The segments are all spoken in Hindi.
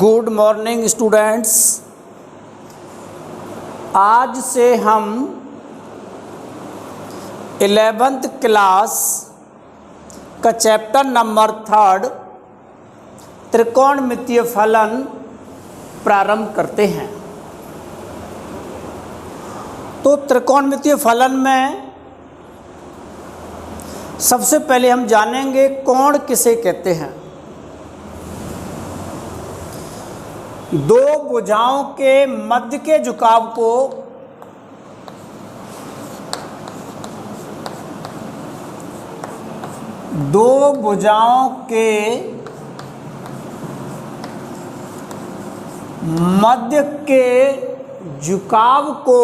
Good morning students. आज से हम 11th क्लास का चैप्टर नंबर 3 त्रिकोणमितीय फलन प्रारंभ करते हैं। तो त्रिकोणमितीय फलन में सबसे पहले हम जानेंगे कोण किसे कहते हैं। दो भुजाओं के मध्य के झुकाव को दो भुजाओं के मध्य के झुकाव को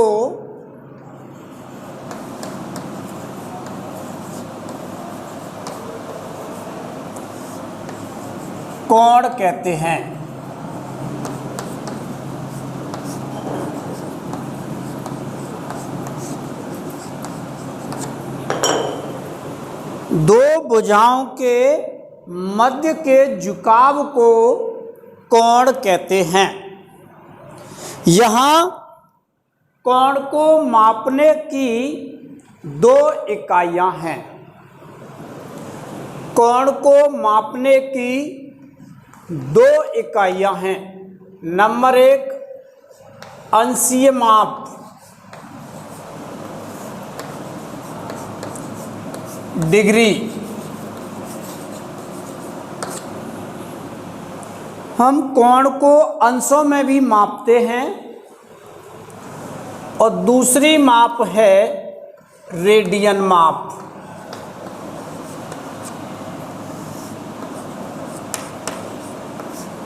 कोण कहते हैं। दो भुजाओं के मध्य के झुकाव को कोण कहते हैं। यहाँ कोण को मापने की दो इकाइयाँ हैं। कोण को मापने की दो इकाइयाँ हैं। नंबर 1 अंशीय माप, डिग्री। हम कोण को अंशों में भी मापते हैं और दूसरी माप है रेडियन माप।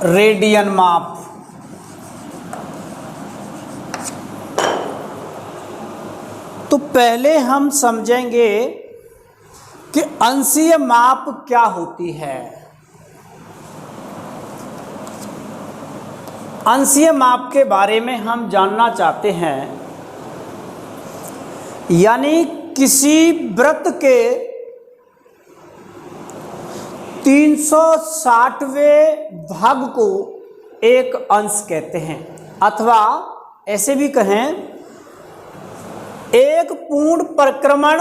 रेडियन माप तो पहले हम समझेंगे कि अंशीय माप क्या होती है। अंशीय माप के बारे में हम जानना चाहते हैं। यानी किसी वृत्त के 360वें भाग को एक अंश कहते हैं, अथवा ऐसे भी कहें एक पूर्ण परिक्रमण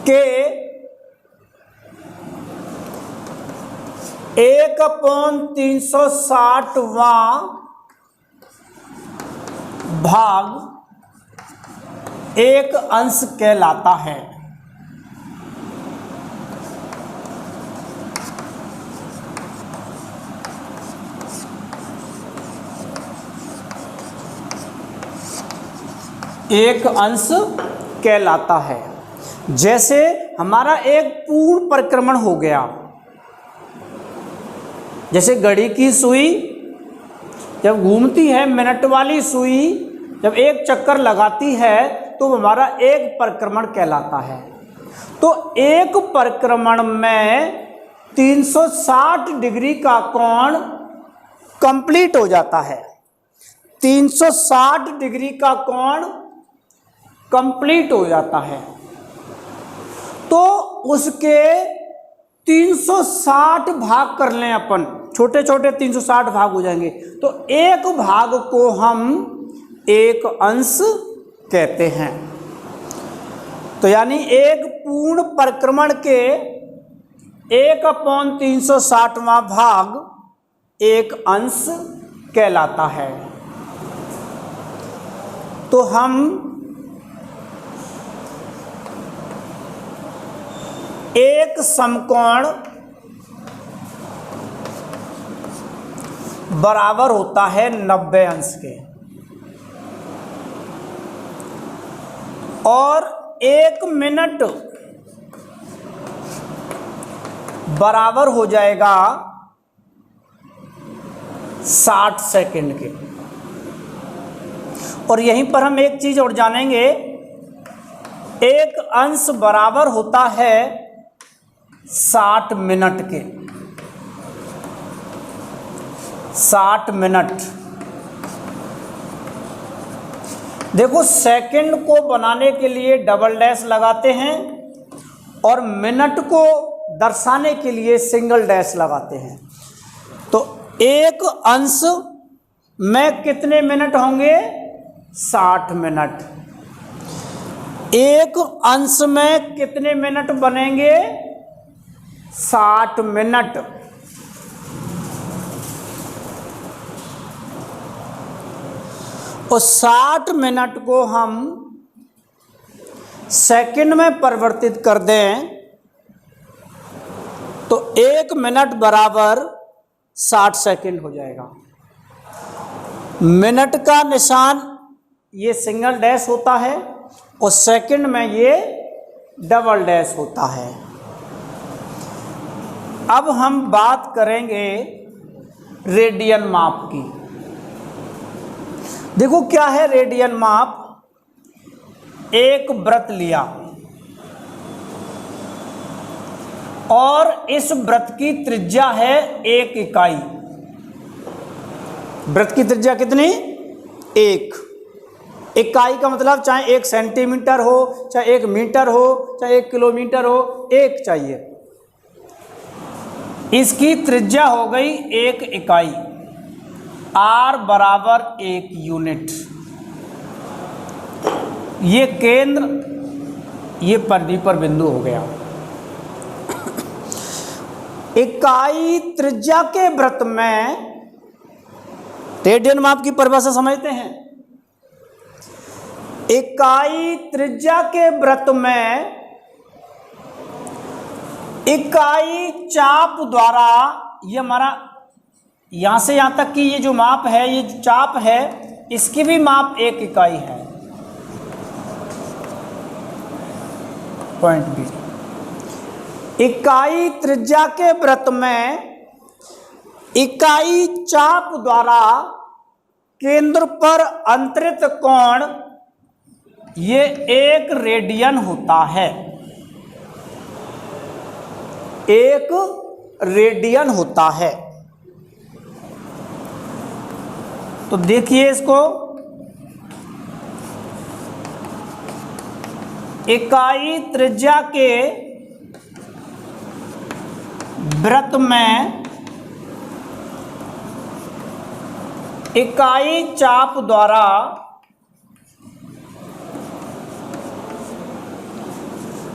के 1/360वां भाग एक अंश कहलाता है। एक अंश कहलाता है। जैसे हमारा एक पूर्ण परिक्रमण हो गया। जैसे घड़ी की सुई जब घूमती है, मिनट वाली सुई जब एक चक्कर लगाती है तो हमारा एक परिक्रमण कहलाता है। तो एक परिक्रमण में 360 डिग्री का कोण कंप्लीट हो जाता है। 360 डिग्री का कोण कंप्लीट हो जाता है। तो उसके 360 भाग कर लें अपन, छोटे छोटे 360 भाग हो जाएंगे। तो एक भाग को हम एक अंश कहते हैं। तो यानी एक पूर्ण परिक्रमण के 1/360वां भाग एक अंश कहलाता है। तो हम एक समकोण बराबर होता है 90 अंश के, और 1 मिनट बराबर हो जाएगा 60 सेकंड के। और यहीं पर हम एक चीज और जानेंगे, एक अंश बराबर होता है 60 मिनट के। 60 मिनट देखो सेकंड को बनाने के लिए डबल डैश लगाते हैं और मिनट को दर्शाने के लिए सिंगल डैश लगाते हैं। तो एक अंश में कितने मिनट होंगे? 60 मिनट। एक अंश में कितने मिनट बनेंगे? 60 मिनट। और 60 मिनट को हम सेकंड में परिवर्तित कर दें तो 1 मिनट बराबर 60 सेकंड हो जाएगा। मिनट का निशान ये सिंगल डैश होता है और सेकंड में ये डबल डैश होता है। अब हम बात करेंगे रेडियन माप की। देखो क्या है रेडियन माप। एक वृत्त लिया और इस वृत्त की त्रिज्या है 1 इकाई। वृत्त की त्रिज्या कितनी? 1 इकाई का मतलब चाहे 1 सेंटीमीटर हो, चाहे 1 मीटर हो, चाहे 1 किलोमीटर हो, 1 चाहिए। इसकी त्रिज्या हो गई 1 इकाई। R बराबर 1 यूनिट। ये केंद्र, ये परिपर बिंदु हो गया। इकाई त्रिज्या के वृत्त में रेडियन माप की परिभाषा समझते हैं। इकाई त्रिज्या के वृत्त में इकाई चाप द्वारा, ये हमारा यहां से यहां तक की ये जो माप है, ये जो चाप है, इसकी भी माप 1 इकाई है। Point B. इकाई त्रिज्या के वृत्त में इकाई चाप द्वारा केंद्र पर अंतरित कोण ये 1 रेडियन होता है। 1 रेडियन होता है। तो देखिए इसको, इकाई त्रिज्या के वृत्त में इकाई चाप द्वारा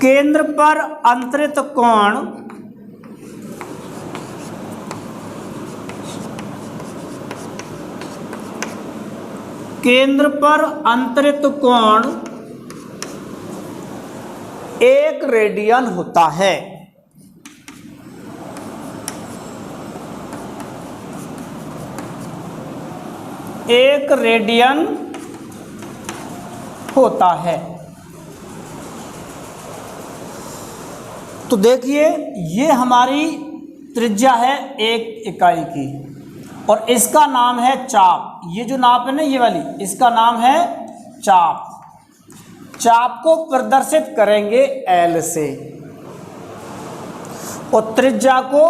केंद्र पर अंतरित कोण कोण 1 रेडियन होता है। एक रेडियन होता है। तो देखिए ये हमारी त्रिज्या है 1 इकाई की और इसका नाम है चाप। ये जो नाप है ना, ये वाली, इसका नाम है चाप। चाप को प्रदर्शित करेंगे L से और त्रिज्या को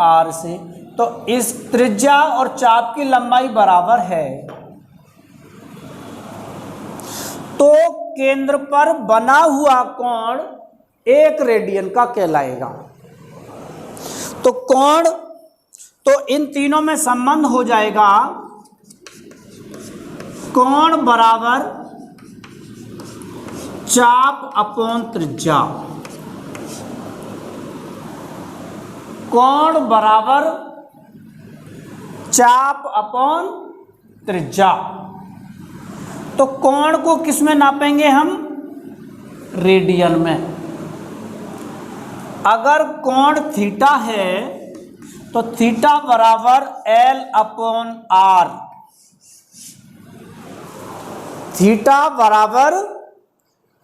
R से। तो इस त्रिज्या और चाप की लंबाई बराबर है। तो केंद्र पर बना हुआ कोण 1 रेडियन का कहलाएगा। तो कोण, तो इन तीनों में संबंध हो जाएगा कोण बराबर चाप अपॉन त्रिज्या। कोण बराबर चाप अपॉन त्रिज्या। तो कोण को किस में नापेंगे हम? रेडियन में। अगर कोण थीटा है तो थीटा बराबर L अपॉन R। थीटा बराबर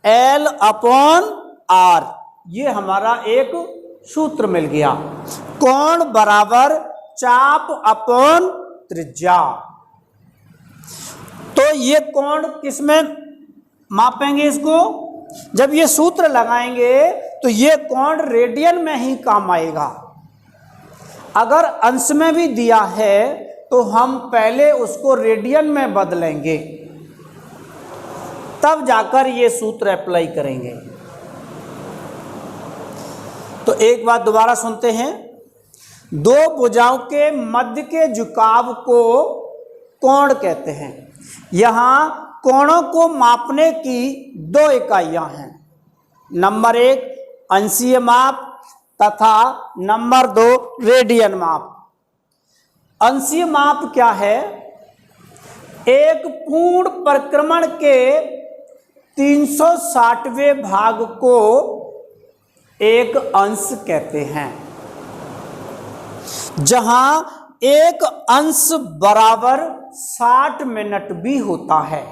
L अपॉन R। ये हमारा एक सूत्र मिल गया। कोण बराबर चाप अपॉन त्रिज्या। तो ये कोण किस में मापेंगे इसको? जब ये सूत्र लगाएंगे तो ये कोण रेडियन में ही काम आएगा। अगर अंश में भी दिया है तो हम पहले उसको रेडियन में बदलेंगे। तब जाकर ये सूत्र अप्लाई करेंगे। तो एक बात दोबारा सुनते हैं। दो भुजाओं के मध्य के झुकाव को कोण कहते हैं। यहाँ कोणों को मापने की दो इकाइयां हैं। नंबर 1 अंशीय माप तथा नंबर 2 रेडियन माप। अंशीय माप क्या है? एक पूर्ण परिक्रमण के 360वें भाग को एक अंश कहते हैं, जहां एक अंश बराबर 60 मिनट भी होता है।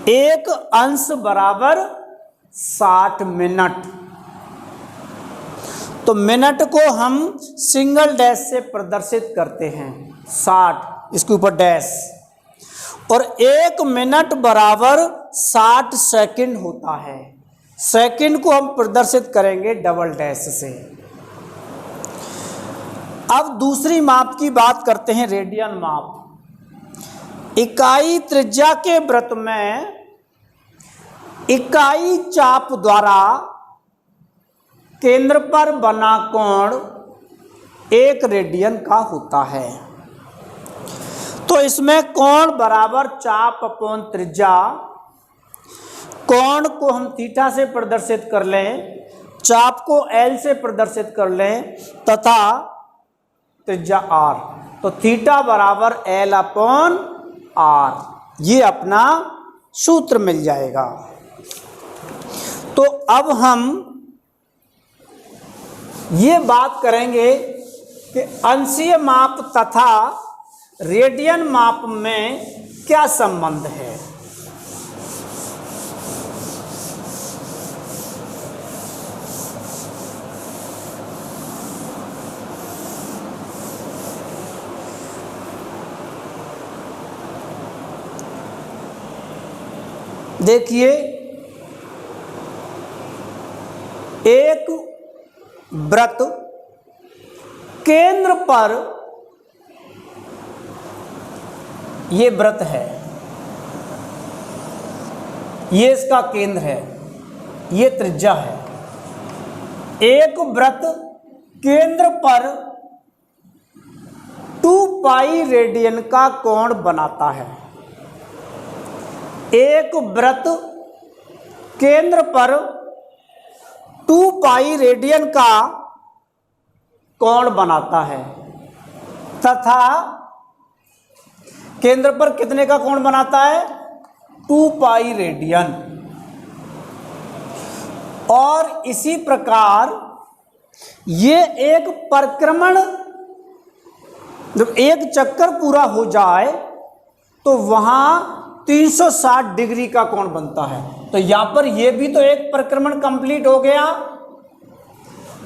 एक अंश बराबर 60 मिनट। तो मिनट को हम सिंगल डैश से प्रदर्शित करते हैं, 60, इसके ऊपर डैश। और 1 मिनट बराबर 60 सेकंड होता है। सेकंड को हम प्रदर्शित करेंगे डबल डैश से। अब दूसरी माप की बात करते हैं, रेडियन माप। इकाई त्रिज्या के वृत्त में इकाई चाप द्वारा केंद्र पर बना कोण 1 रेडियन का होता है। तो इसमें कोण बराबर चाप अपॉन त्रिज्या। कोण को हम थीटा से प्रदर्शित कर लें, चाप को एल से प्रदर्शित कर लें तथा त्रिज्या आर। तो थीटा बराबर एल अपॉन आर, ये अपना सूत्र मिल जाएगा। तो अब हम ये बात करेंगे कि अंशीय माप तथा रेडियन माप में क्या संबंध है। देखिए, एक वृत्त केंद्र पर, ये वृत्त है, ये इसका केंद्र है, ये त्रिज्या है। एक वृत्त केंद्र पर 2 पाई रेडियन का कोण बनाता है। एक वृत्त केंद्र पर 2 पाई रेडियन का कोण बनाता है तथा केंद्र पर कितने का कोण बनाता है? 2 पाई रेडियन। और इसी प्रकार ये एक परिक्रमण, जब एक चक्कर पूरा हो जाए तो वहां 360 डिग्री का कोण बनता है। तो यहां पर ये भी तो एक परिक्रमण कंप्लीट हो गया।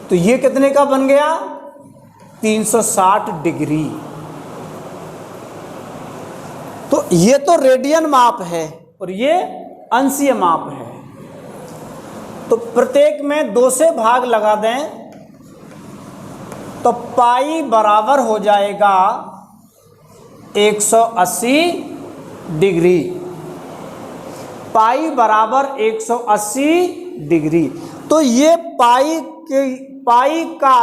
तो ये कितने का बन गया? 360 डिग्री। तो ये तो रेडियन माप है और ये अंशीय माप है। तो प्रत्येक में 2 से भाग लगा दें तो पाई बराबर हो जाएगा 180 डिग्री। पाई बराबर 180 डिग्री। तो ये पाई का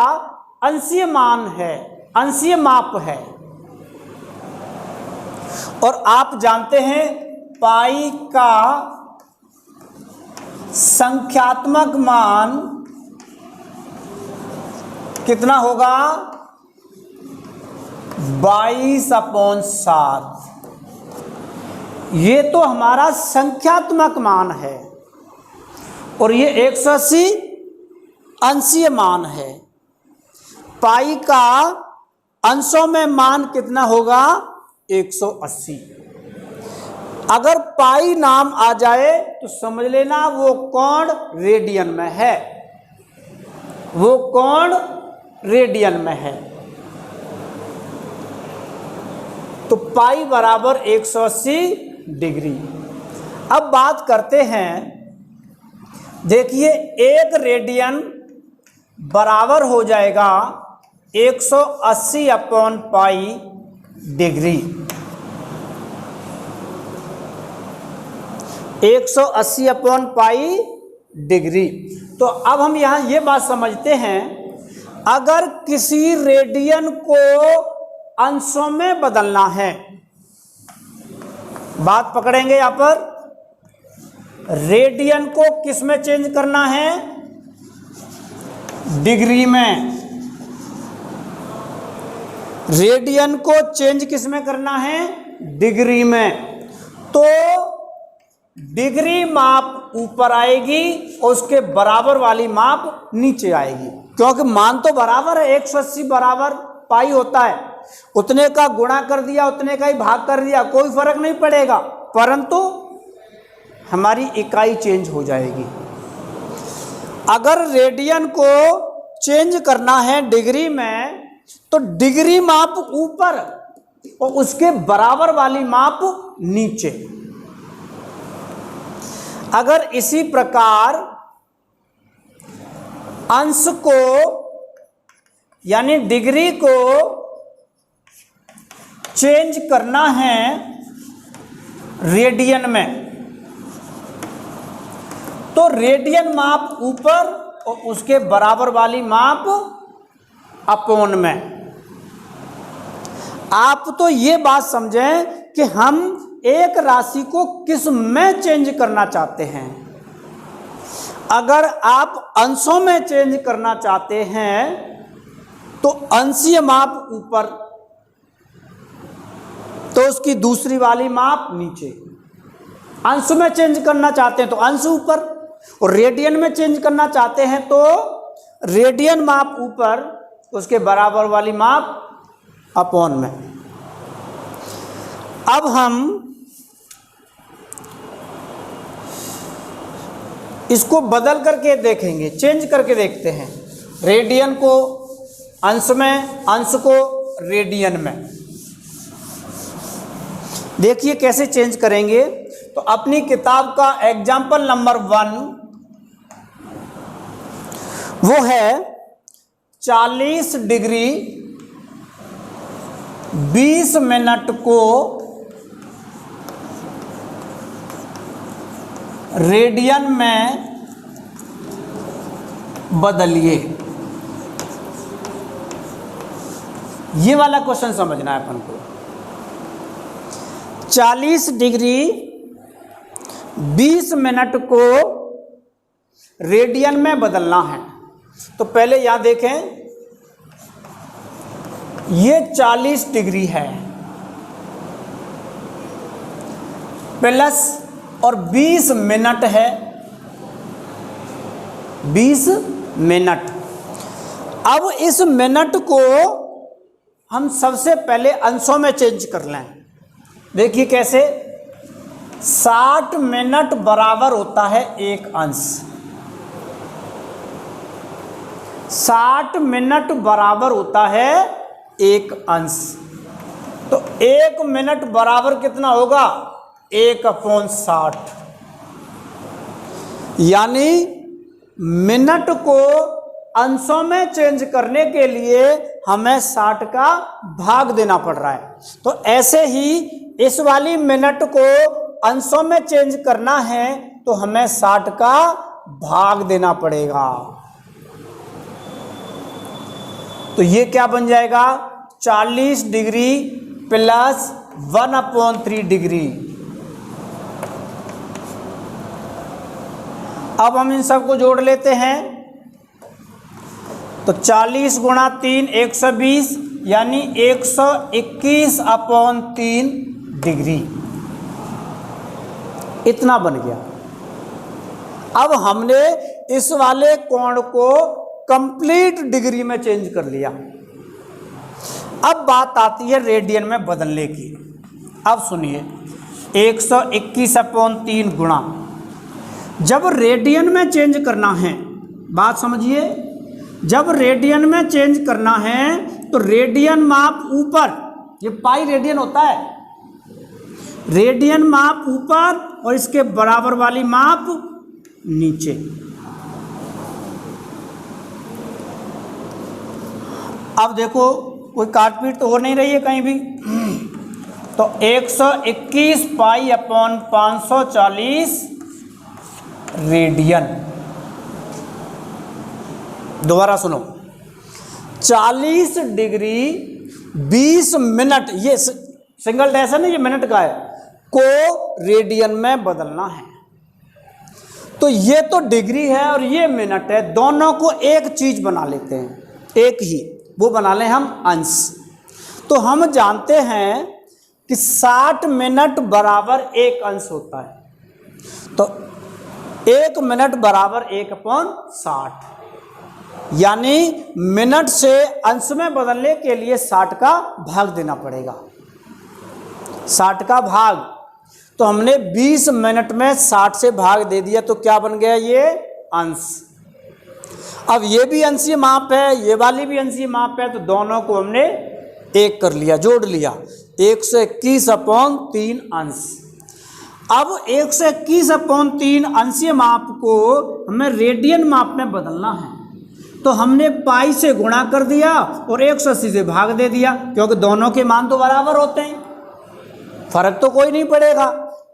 अंशीय मान है, अंशीय माप है। और आप जानते हैं पाई का संख्यात्मक मान कितना होगा? 22/7। ये तो हमारा संख्यात्मक मान है और ये 180 अंशीय मान है। पाई का अंशों में मान कितना होगा? 180। अगर पाई नाम आ जाए तो समझ लेना वो कोण रेडियन में है, वो कोण रेडियन में है। तो पाई बराबर 180 डिग्री। अब बात करते हैं, देखिए 1 रेडियन बराबर हो जाएगा 180 upon pi degree. 180 upon pi degree. तो अब हम यहाँ ये बात समझते हैं, अगर किसी रेडियन को अंशों में बदलना है, बात पकड़ेंगे यहाँ पर, रेडियन को किस में चेंज करना है? डिग्री में। रेडियन को चेंज किस में करना है? डिग्री में। तो डिग्री माप ऊपर आएगी और उसके बराबर वाली माप नीचे आएगी, क्योंकि मान तो बराबर है, 180 बराबर पाई होता है, उतने का गुणा कर दिया, उतने का ही भाग कर दिया, कोई फर्क नहीं पड़ेगा, परंतु हमारी इकाई चेंज हो जाएगी। अगर रेडियन को चेंज करना है डिग्री में, तो डिग्री माप ऊपर और उसके बराबर वाली माप नीचे। अगर इसी प्रकार अंश को यानी डिग्री को चेंज करना है रेडियन में, तो रेडियन माप ऊपर और उसके बराबर वाली माप अपॉन में। आप तो ये बात समझें कि हम एक राशि को किस में चेंज करना चाहते हैं। अगर आप अंशों में चेंज करना चाहते हैं तो अंशीय माप ऊपर, तो उसकी दूसरी वाली माप नीचे। अंश में चेंज करना चाहते हैं तो अंश ऊपर, और रेडियन में चेंज करना चाहते हैं तो रेडियन माप ऊपर, उसके बराबर वाली माप अपॉन में। अब हम इसको बदल करके देखेंगे, चेंज करके देखते हैं, रेडियन को अंश में, अंश को रेडियन में। देखिए कैसे चेंज करेंगे। तो अपनी किताब का एग्जाम्पल नंबर 1 वो है 40 डिग्री 20 मिनट को रेडियन में बदलिए। ये वाला क्वेश्चन समझना है अपन को। 40 डिग्री 20 मिनट को रेडियन में बदलना है। तो पहले यहां देखें, ये 40 डिग्री है प्लस और 20 मिनट है, 20 मिनट। अब इस मिनट को हम सबसे पहले अंशों में चेंज कर लें। देखिए कैसे, 60 मिनट बराबर होता है एक अंश। 60 मिनट बराबर होता है एक अंश। तो 1 मिनट बराबर कितना होगा? 1/60। यानी मिनट को अंशों में चेंज करने के लिए हमें 60 का भाग देना पड़ रहा है। तो ऐसे ही इस वाली मिनट को अंशों में चेंज करना है तो हमें 60 का भाग देना पड़ेगा। तो ये क्या बन जाएगा? 40 डिग्री प्लस 1/3 डिग्री। अब हम इन सबको जोड़ लेते हैं। तो 40 गुणा 3 120, यानी 121/3 डिग्री, इतना बन गया। अब हमने इस वाले कोण को कंप्लीट डिग्री में चेंज कर लिया। अब बात आती है रेडियन में बदलने की। अब सुनिए, 121/3 गुणा, जब रेडियन में चेंज करना है, बात समझिए, जब रेडियन में चेंज करना है तो रेडियन माप ऊपर, ये पाई रेडियन होता है, रेडियन माप ऊपर और इसके बराबर वाली माप नीचे। अब देखो कोई काटपीट तो हो नहीं रही है कहीं भी। तो 121 पाई/540 रेडियन। दोबारा सुनो, 40 डिग्री 20 मिनट, ये सिंगल डैश है ना, ये मिनट का है, को रेडियन में बदलना है। तो ये तो डिग्री है और ये मिनट है, दोनों को एक चीज बना लेते हैं, एक ही, वो बना लें हम अंश। तो हम जानते हैं कि 60 मिनट बराबर एक अंश होता है। तो 1 मिनट बराबर 1/60, यानी मिनट से अंश में बदलने के लिए 60 का भाग देना पड़ेगा, 60 का भाग। तो हमने 20 मिनट में 60 से भाग दे दिया, तो क्या बन गया, ये अंश। अब ये भी अंशीय माप है, ये वाली भी अंशीय माप है, तो दोनों को हमने एक कर लिया, जोड़ लिया, 121/3 अंश। अब 121/3 अंशीय माप को हमें रेडियन माप में बदलना है, तो हमने पाई से गुणा कर दिया और 180 से भाग दे दिया, क्योंकि दोनों के मान तो बराबर होते हैं, फर्क तो कोई नहीं पड़ेगा।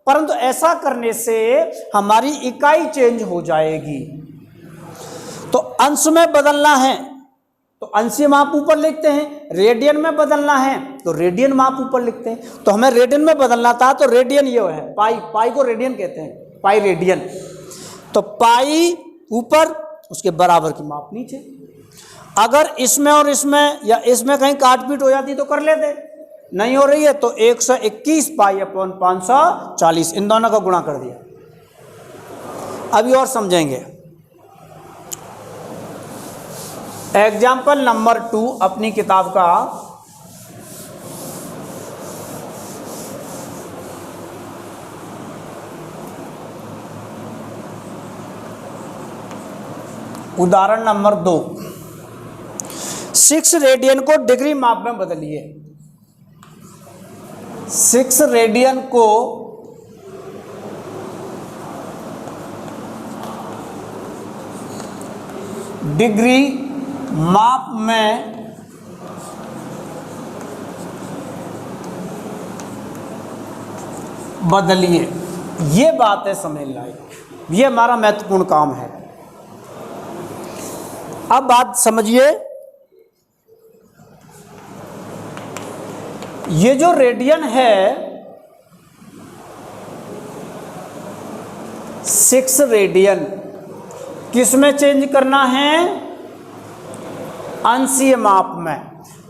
परंतु ऐसा करने से हमारी इकाई चेंज हो जाएगी। तो अंश में बदलना है तो अंशीय माप ऊपर लिखते हैं, रेडियन में बदलना है तो रेडियन माप ऊपर लिखते हैं। तो हमें रेडियन में बदलना था, तो रेडियन ये है, पाई, पाई को रेडियन कहते हैं, पाई रेडियन। तो पाई ऊपर, उसके बराबर की माप नीचे। अगर इसमें और इसमें या इसमें कहीं काट पीट हो जाती तो कर लेते, नहीं हो रही है तो 121 पाई/540, इन दोनों का गुणा कर दिया। अभी और समझेंगे। एग्जाम्पल नंबर 2 अपनी किताब का, उदाहरण नंबर 2, 6 रेडियन को डिग्री माप में बदलिए। 6 रेडियन को डिग्री माप में बदलिए। ये बात है समझ लायक, ये हमारा महत्वपूर्ण काम है। अब बात समझिए, ये जो रेडियन है 6 रेडियन किस में चेंज करना है, अंशीय माप में।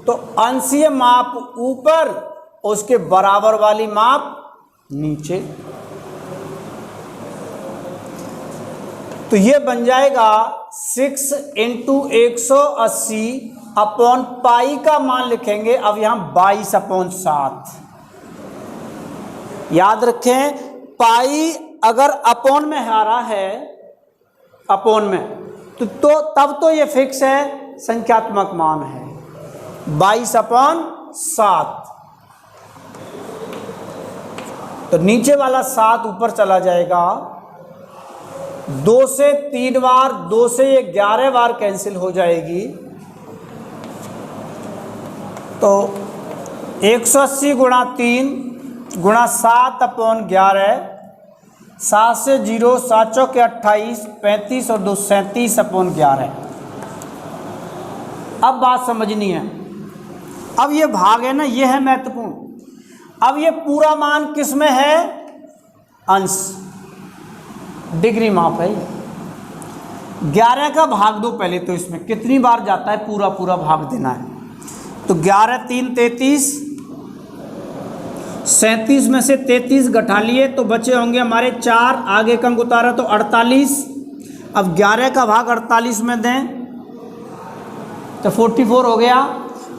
तो अंशीय माप ऊपर, उसके बराबर वाली माप नीचे। तो ये बन जाएगा 6 × 180 अपॉन पाई का मान लिखेंगे अब यहां 22/7। याद रखें, पाई अगर अपॉन में आ रहा है, अपॉन में, तो तब तो ये फिक्स है, संख्यात्मक मान है 22/7। तो नीचे वाला 7 ऊपर चला जाएगा, 2 से 3 बार, 2 से ये 11 बार कैंसिल हो जाएगी। तो 180 × 3 × 7/11, 7 से 0, 7 चौके 28, 35 और 2 37/11। अब बात समझनी है। अब ये भाग है ना, ये है महत्वपूर्ण। अब ये पूरा मान किस में है, अंश, डिग्री माप है। 11 का भाग दो पहले, तो इसमें कितनी बार जाता है, पूरा पूरा भाग देना है। तो 11 × 3 = 33, 37 में से 33 घटा लिए तो बचे होंगे हमारे 4, आगे का अंक उतारा तो 48। अब 11 का भाग 48 में दें तो 44 हो गया,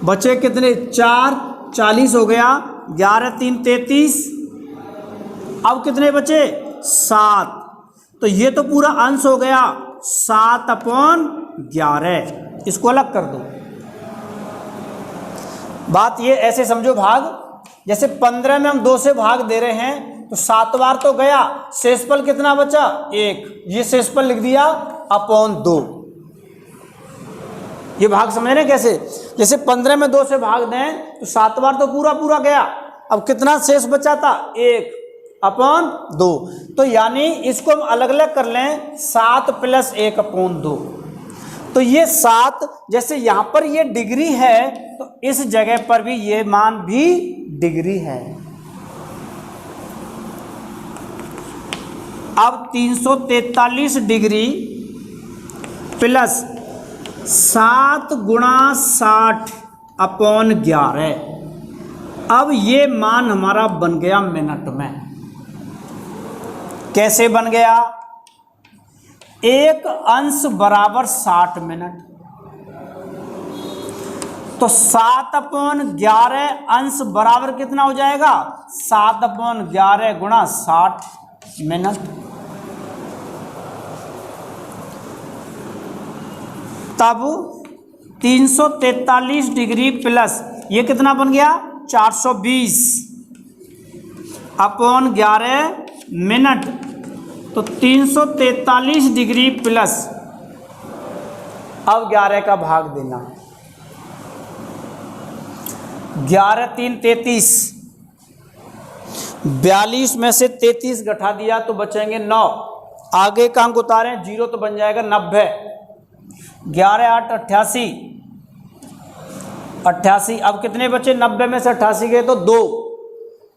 बचे कितने, 4, 40 हो गया, 11 × 3 = 33। अब कितने बचे, 7। तो ये तो पूरा अंश हो गया 7/11। इसको अलग कर दो। बात ये ऐसे समझो, भाग जैसे 15 में हम 2 से भाग दे रहे हैं तो 7 बार तो गया, शेषफल कितना बचा, 1। ये शेषफल लिख दिया /2। ये भाग समझ रहे हैं कैसे, जैसे 15 में 2 से भाग दें तो 7 बार तो पूरा पूरा गया, अब कितना शेष बचा था, 1। अपॉन 2। तो यानी इसको हम अलग अलग कर लें, 7 + 1 अपॉन 2। तो ये 7, जैसे यहाँ पर ये डिग्री है तो इस जगह पर भी ये मान भी डिग्री है। अब 343 डिग्री प्लस 7 × 60 अपॉन 11। अब ये मान हमारा बन गया मिनट में। कैसे बन गया? एक अंश बराबर 60 मिनट, तो 7/11 अंश बराबर कितना हो जाएगा? 7/11 × 60 मिनट। तब 343 डिग्री प्लस ये कितना बन गया? 420 अपॉन 11 मिनट। तो 343 डिग्री प्लस, अब 11 का भाग देना। 11 3 33, 42 में से 33 घटा दिया तो बचेंगे 9। आगे का अंक उतारें, 0 तो बन जाएगा 90। 11 8 88, 88। अब कितने बचे? 90 में से 88 गए तो 2।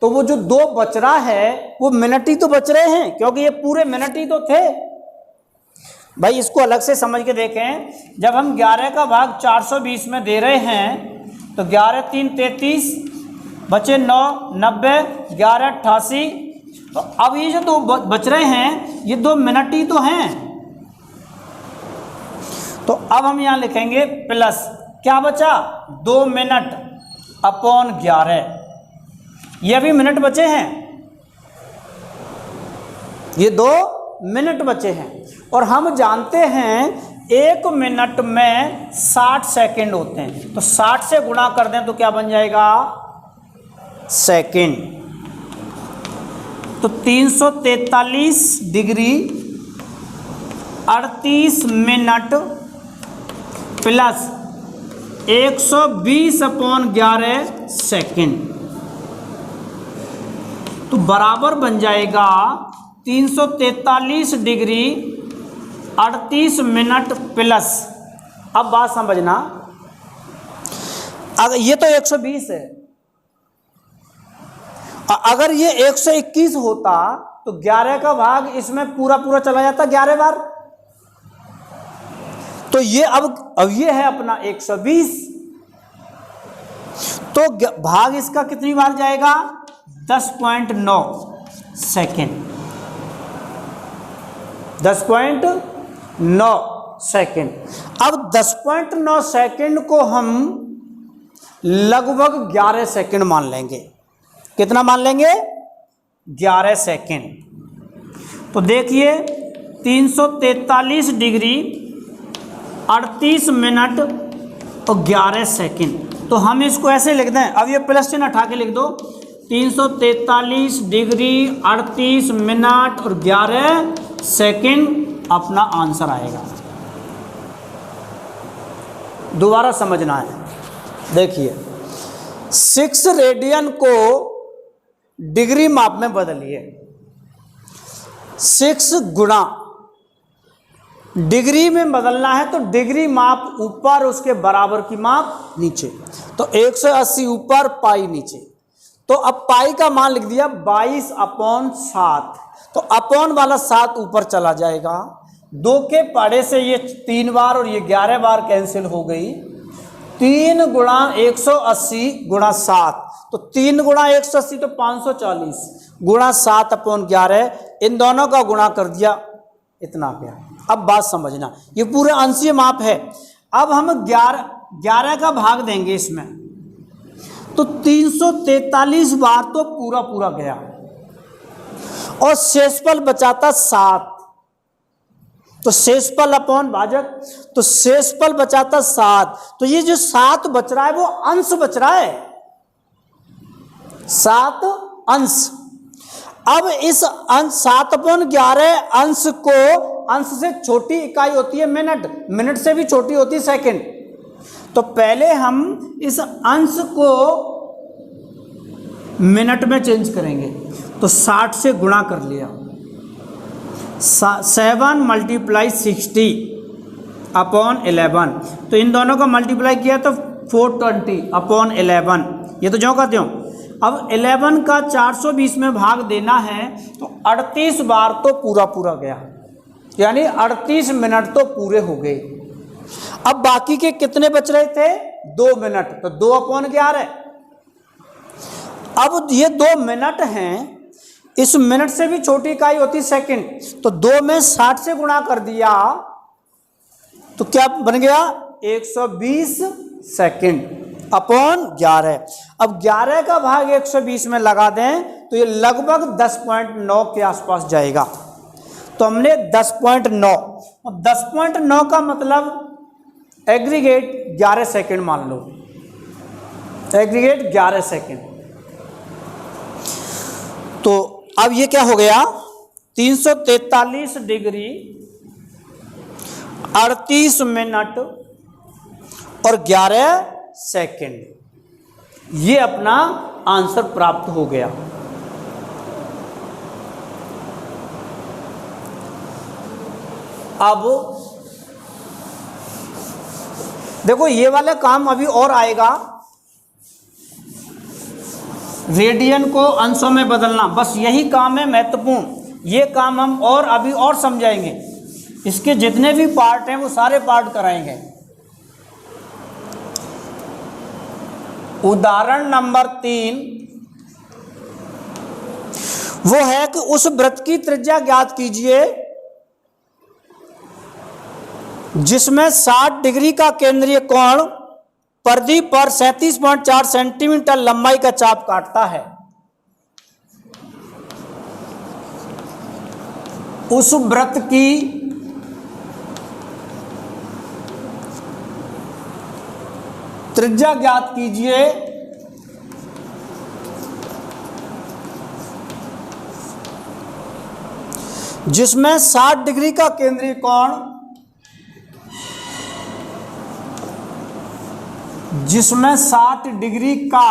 तो वो जो 2 बच रहा है वो मिनट ही तो बच रहे हैं, क्योंकि ये पूरे मिनट ही तो थे। भाई इसको अलग से समझ के देखें। जब हम 11 का भाग 420 में दे रहे हैं तो 11 3 33, बचे 9 90, 11 88। तो अब ये जो 2 बच रहे हैं ये 2 मिनट ही तो हैं। तो अब हम यहाँ लिखेंगे प्लस, क्या बचा? 2 मिनट अपॉन 11। ये अभी मिनट बचे हैं, ये 2 मिनट बचे हैं। और हम जानते हैं 1 मिनट में 60 सेकंड होते हैं, तो 60 से गुणा कर दें तो क्या बन जाएगा? सेकंड। तो 343 डिग्री 38 मिनट प्लस 120/11 सेकंड, तो बराबर बन जाएगा 343 डिग्री 38 मिनट प्लस। अब बात समझना, अगर ये तो 120 है, अगर ये 121 होता तो 11 का भाग इसमें पूरा पूरा चला जाता 11 बार। तो ये अब ये है अपना 120, तो भाग इसका कितनी बार जाएगा? 10.9 सेकेंड। 10.9 सेकेंड। अब 10.9 सेकेंड को हम लगभग 11 सेकेंड मान लेंगे। कितना मान लेंगे? 11 सेकेंड। तो देखिए 343 डिग्री 38 मिनट और 11 सेकेंड। तो हम इसको ऐसे लिख दें, अब ये प्लस चिन्ह हटा के लिख दो, 343 डिग्री 38 मिनट और 11 सेकेंड अपना आंसर आएगा। दोबारा समझना है, देखिए 6 रेडियन को डिग्री माप में बदलिए। 6 गुणा डिग्री में बदलना है तो डिग्री माप ऊपर, उसके बराबर की माप नीचे। तो 180 ऊपर, पाई नीचे। तो अब पाई का मान लिख दिया 22/7। तो अपॉन वाला 7 ऊपर चला जाएगा। 2 के पाड़े से ये 3 बार और ये 11 बार कैंसिल हो गई। 3 गुणा 180 गुणा 7, तो 3 गुणा 180 तो 540 गुणा 7/11, इन दोनों का गुणा कर दिया, इतना गया। अब बात समझना, ये पूरा अंशीय माप है। अब हम 11 का भाग देंगे इसमें, तो 343 बार तो पूरा पूरा गया और शेषफल बचाता 7। तो शेषफल अपॉन भाजक, तो शेषफल बचाता 7। तो ये जो 7 बच रहा है वो अंश बच रहा है, 7 अंश। अब इस अंश 7/11 अंश को, अंश से छोटी इकाई होती है मिनट, मिनट से भी छोटी होती है सेकंड। तो पहले हम इस अंश को मिनट में चेंज करेंगे। तो 60 से गुणा कर लिया, 7 × 60 अपॉन 11, तो इन दोनों का मल्टीप्लाई किया तो 420 अपॉन 11, ये तो जो कहते हो। अब 11 का 420 में भाग देना है तो 38 बार तो पूरा पूरा गया, यानी 38 मिनट तो पूरे हो गए। अब बाकी के कितने बच रहे थे? 2 मिनट, तो 2/11। अब ये 2 मिनट हैं, इस मिनट से भी छोटी इकाई होती सेकंड, तो 2 में 60 से गुणा कर दिया तो क्या बन गया? 120 सेकंड अपॉन 11। अब 11 का भाग 120 में लगा दें तो ये लगभग 10.9 के आसपास जाएगा। तो हमने 10.9, अब 10.9 का मतलब एग्रीगेट 11 सेकंड मान लो, एग्रीगेट 11 सेकंड। तो अब ये क्या हो गया? 343 डिग्री 38 मिनट और 11 सेकंड, ये अपना आंसर प्राप्त हो गया। अब देखो ये वाला काम अभी और आएगा, रेडियन को अंशों में बदलना, बस यही काम है महत्वपूर्ण। ये काम हम और अभी और समझाएंगे, इसके जितने भी पार्ट हैं वो सारे पार्ट कराएंगे। उदाहरण नंबर 3 वो है कि उस वृत्त की त्रिज्या ज्ञात कीजिए जिसमें 60 डिग्री का केंद्रीय कोण परिधि पर 37.4 सेंटीमीटर लंबाई का चाप काटता है। उस वृत्त की त्रिज्या ज्ञात कीजिए जिसमें 60 डिग्री का केंद्रीय कोण, जिसमें 60 डिग्री का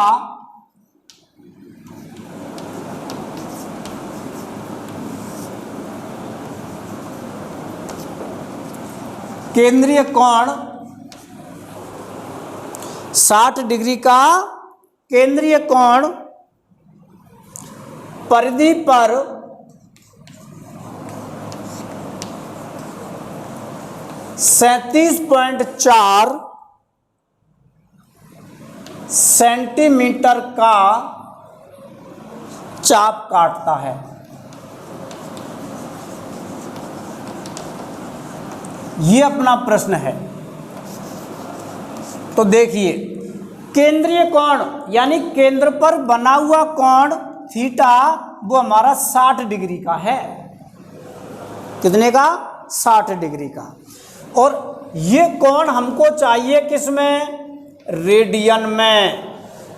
केंद्रीय कोण, 60 डिग्री का केंद्रीय कोण परिधि पर 37.4 सेंटीमीटर का चाप काटता है। ये अपना प्रश्न है। तो देखिए, केंद्रीय कोण यानी केंद्र पर बना हुआ कोण थीटा वो हमारा 60 डिग्री का है। कितने का? 60 डिग्री का। और ये कोण हमको चाहिए किसमें? रेडियन में।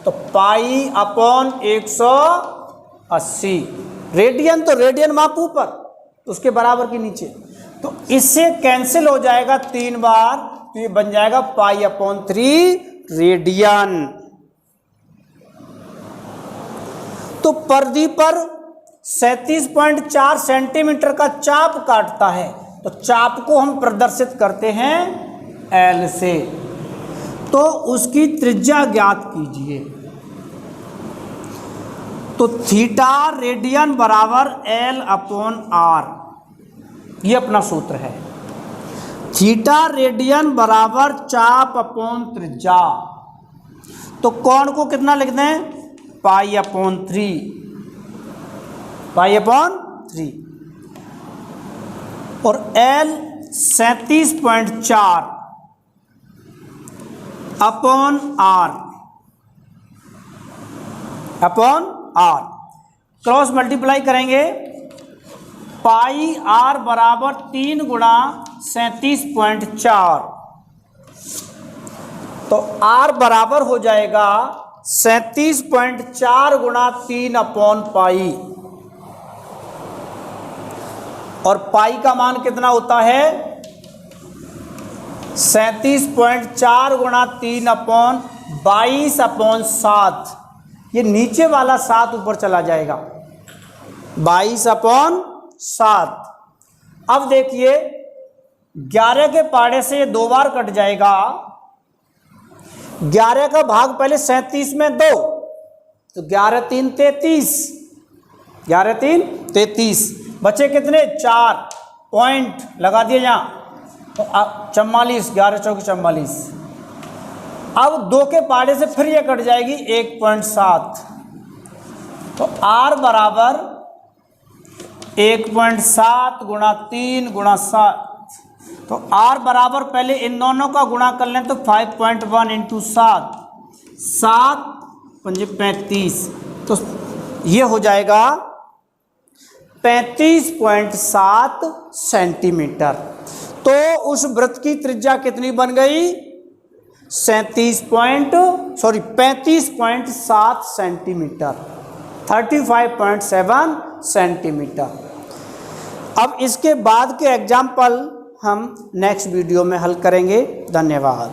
तो पाई अपॉन 180, रेडियन तो रेडियन माप ऊपर, तो उसके बराबर के नीचे, तो इससे कैंसिल हो जाएगा 3 बार, तो ये बन जाएगा पाई अपॉन 3 रेडियन। तो परिधि पर 37.4 सेंटीमीटर का चाप काटता है, तो चाप को हम प्रदर्शित करते हैं L से। तो उसकी त्रिज्या ज्ञात कीजिए। तो थीटा रेडियन बराबर L अपॉन R, ये अपना सूत्र है। थीटा रेडियन बराबर चाप अपॉन त्रिज्या। तो कोण को कितना लिख दें? Pi upon 3, pi upon 3। और L 37.4 upon R, upon R cross multiply करेंगे, पाई R बराबर 3 गुणा 37.4, तो R बराबर हो जाएगा 37.4 गुणा 3 अपॉन पाई। और पाई का मान कितना होता है? 37.4 गुणा 3 अपॉन 22 अपॉन 7। ये नीचे वाला 7 ऊपर चला जाएगा, 22/7। अब देखिए 11 के पाड़े से ये 2 बार कट जाएगा। 11 का भाग पहले 37 में 2, तो 11 3 33, 11 3 33, बचे कितने 4, पॉइंट लगा दिए यहाँ, तो 44, 11 चौकी 44। अब 2 के पाड़े से फिर ये कट जाएगी 1.7, तो R बराबर 1.7 गुणा 3 गुणा 7, तो R बराबर पहले इन दोनों का गुणा कर लें तो 5.1 इंटू 7, 7 पंजे 35, तो ये हो जाएगा 35.7 सेंटीमीटर। तो उस वृत्त की त्रिज्या कितनी बन गई? 35.7 सेंटीमीटर, 35.7 सेंटीमीटर। अब इसके बाद के एग्जाम्पल हम नेक्स्ट वीडियो में हल करेंगे। धन्यवाद।